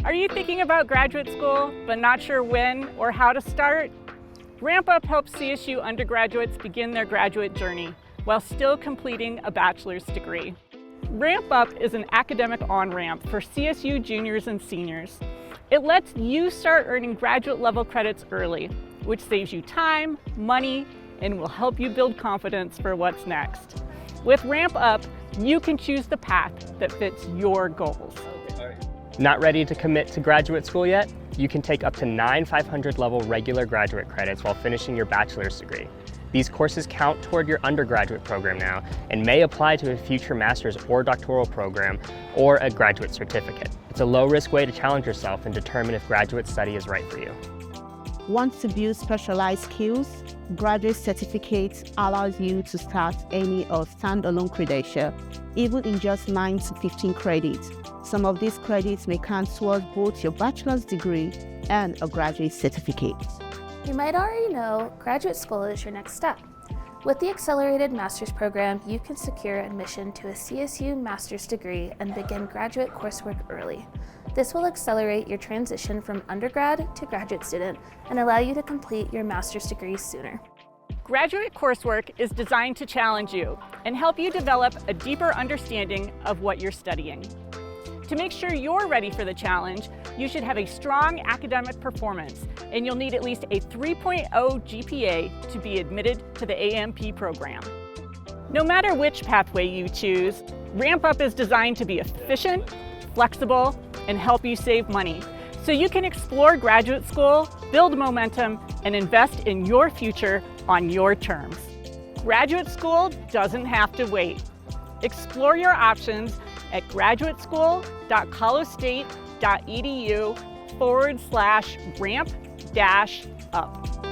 Are you thinking about graduate school, but not sure when or how to start? Ramp Up helps CSU undergraduates begin their graduate journey while still completing a bachelor's degree. Ramp Up is an academic on-ramp for CSU juniors and seniors. It lets you start earning graduate level credits early, which saves you time, money, and will help you build confidence for what's next. With Ramp Up, you can choose the path that fits your goals. Not ready to commit to graduate school yet? You can take up to 9 500 level regular graduate credits while finishing your bachelor's degree. These courses count toward your undergraduate program now and may apply to a future master's or doctoral program or a graduate certificate. It's a low-risk way to challenge yourself and determine if graduate study is right for you. Want to build specialized skills? Graduate certificates allows you to start any or standalone credential, even in just 9 to 15 credits. Some of these credits may count towards both your bachelor's degree and a graduate certificate. You might already know graduate school is your next step. With the Accelerated Master's Program, you can secure admission to a CSU master's degree and begin graduate coursework early. This will accelerate your transition from undergrad to graduate student and allow you to complete your master's degree sooner. Graduate coursework is designed to challenge you and help you develop a deeper understanding of what you're studying. To make sure you're ready for the challenge, you should have a strong academic performance, and you'll need at least a 3.0 GPA to be admitted to the AMP program. No matter which pathway you choose, Ramp Up is designed to be efficient, flexible, and help you save money, so you can explore graduate school, build momentum, and invest in your future on your terms. Graduate school doesn't have to wait. Explore your options at graduateschool.colostate.edu/ramp-up.